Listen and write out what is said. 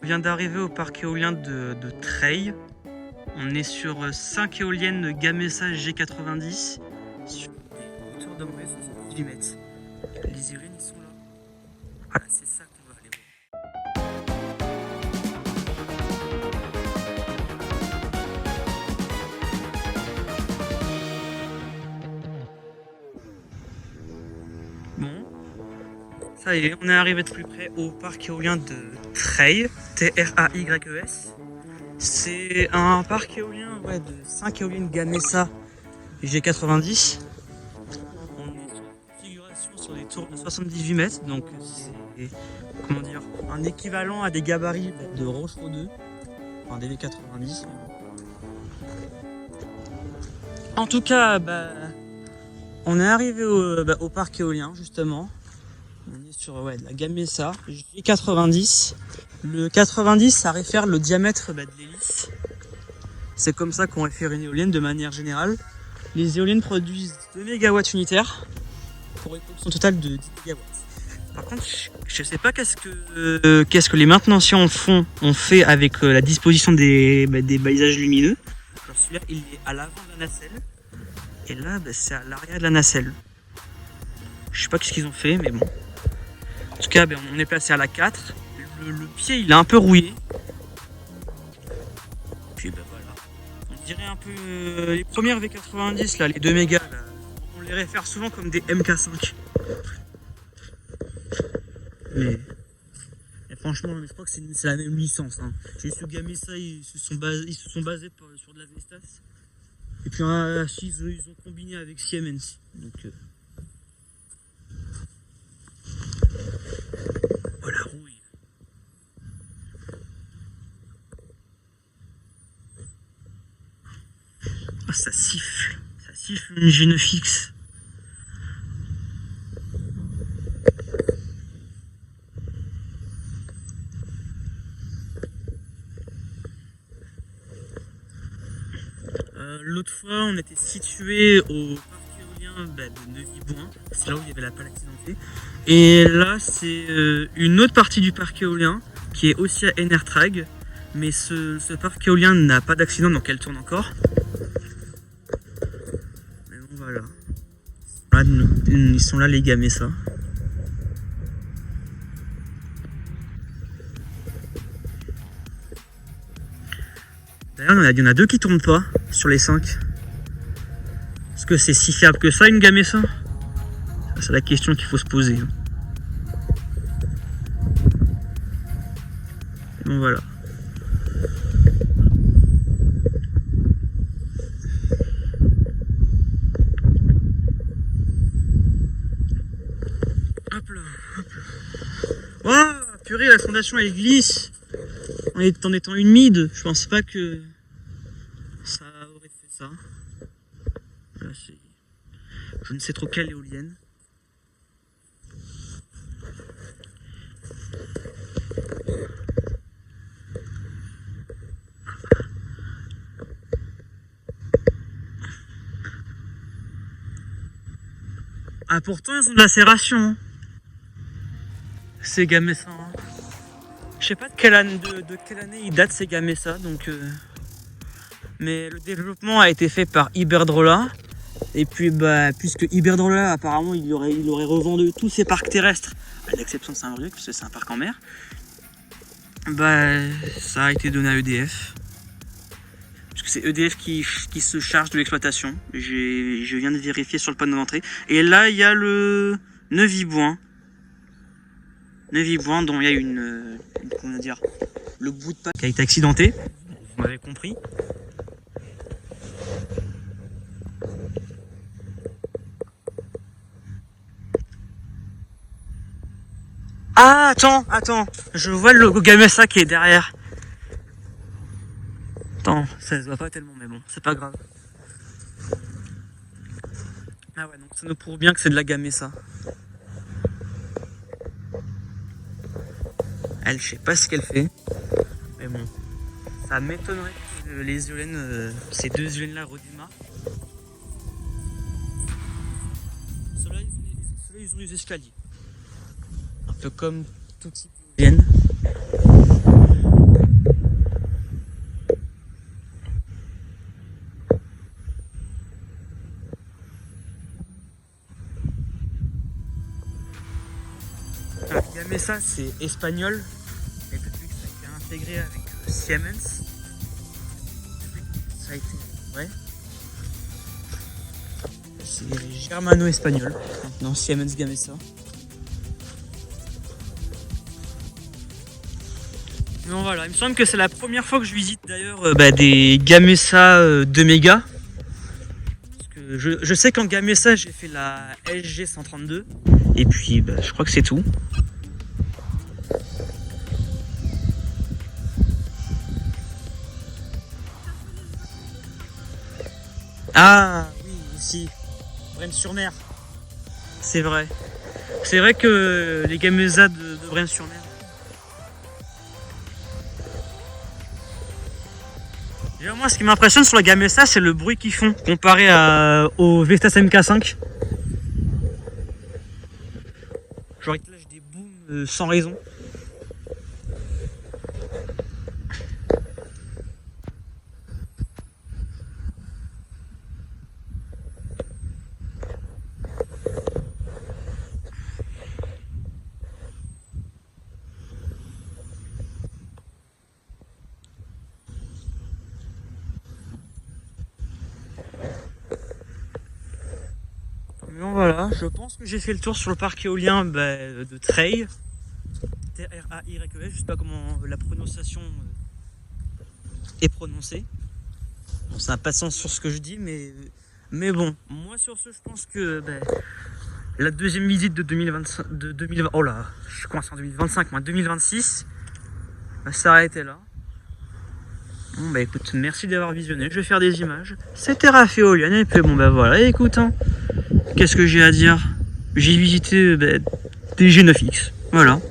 On vient d'arriver au parc éolien de Treil. On est sur 5 éoliennes Gamesa G90 sur des hauteurs de moyenne 78 mètres. Les éoliennes ils sont là. Voilà, c'est ça qu'on va aller voir. Bon, ça y est, on est arrivé de plus près au parc éolien de Treil, T-R-A-Y-E-S. C'est un parc éolien de 5 éoliennes Gamesa G90. On est sur une configuration sur des tours de 78 mètres, donc c'est un équivalent à des gabarits de Rochereau 2, enfin des V90. En tout cas, on est arrivé au parc éolien justement. On est sur de la Gamesa G90. Le 90, ça réfère le diamètre de l'hélice. C'est comme ça qu'on réfère une éolienne de manière générale. Les éoliennes produisent 2 MW unitaires pour une production totale de 10 MW. Par contre, je ne sais pas qu'est-ce que les maintenanciers ont fait avec la disposition des balisages lumineux. Alors celui-là, il est à l'avant de la nacelle. Et là, c'est à l'arrière de la nacelle. Je sais pas ce qu'ils ont fait, mais bon. En tout cas, on est placé à la 4. Le pied il est un peu rouillé. Puis voilà. On dirait un peu les premières V90 là, les 2 mégas là. On les réfère souvent comme des MK5. Mais franchement, je crois que c'est la même licence. Hein. J'ai su Gamesa, ils se sont basés sur de la Vestas. Et puis ils ont combiné avec Siemens. Donc voilà, rouille. Oh, ça siffle une gêne fixe. L'autre fois, on était situé au parc éolien de Neuvy-Bouin. C'est là où il y avait la pale accidentée. Et là, c'est une autre partie du parc éolien qui est aussi à Enertrag. Mais ce parc éolien n'a pas d'accident, donc elle tourne encore. Mais bon, voilà. Ils sont là, les Gamesa. D'ailleurs, il y en a 2 qui tournent pas sur les 5. Est-ce que c'est si fiable que ça, une Gamesa? C'est la question qu'il faut se poser. Et bon, voilà. Hop là. Oh, purée, la fondation elle glisse. En étant une mid, je pensais pas que ça aurait fait ça. Là, je ne sais trop quelle éolienne. Ah, pourtant ils ont de la serration. Ces Gamesa. Je sais pas de quelle année ils datent ces Gamesa, donc mais le développement a été fait par Iberdrola. Et puis puisque Iberdrola apparemment il aurait revendu tous ses parcs terrestres, à l'exception de Saint-Brieuc, parce que c'est un parc en mer, ça a été donné à EDF. Parce que c'est EDF qui se charge de l'exploitation. Je viens de vérifier sur le panneau d'entrée. Et là il y a le Neuvy-Bouin. Neuvy-Bouin dont il y a le bout de paille qui a été accidenté. Vous m'avez compris. Ah, attends, je vois le logo Gamesa qui est derrière. Attends, ça se voit pas tellement, mais bon, c'est pas grave. Ah ouais, donc ça nous prouve bien que c'est de la Gamesa. Elle, je sais pas ce qu'elle fait, mais bon, ça m'étonnerait que les éoliennes, ces 2 éoliennes-là redémarrent. Ceux-là, ils ont les escaliers. Un peu comme tout type d'éolienne. Gamesa c'est espagnol et depuis que ça a été intégré avec Siemens, ça a été ouais, c'est germano-espagnol maintenant Siemens Gamesa. Non voilà, il me semble que c'est la première fois que je visite d'ailleurs des Gamesa 2 mégas. Parce que je sais qu'en Gamesa j'ai fait la SG 132 et puis je crois que c'est tout. Ah oui, ici, Braine-sur-Mer. C'est vrai. C'est vrai que les Gamesa de Braine-sur-Mer. Déjà, moi, ce qui m'impressionne sur la Gamesa, c'est le bruit qu'ils font comparé au Vestas MK5. Genre, ils te lâchent des booms sans raison. Mais bon, voilà, je pense que j'ai fait le tour sur le parc éolien de Treil. T-R-A-Y-E-S, je sais pas comment la prononciation est prononcée. Bon, ça n'a pas de sens sur ce que je dis, mais bon, moi sur ce, je pense que la deuxième visite de 2025, oh là, je commence en 2025, moi 2026, va s'arrêter là. Bon bah écoute, merci d'avoir visionné, je vais faire des images. C'était Raph Éolienne, et puis bon bah voilà, écoute, hein, qu'est-ce que j'ai à dire? J'ai visité des G9X, voilà.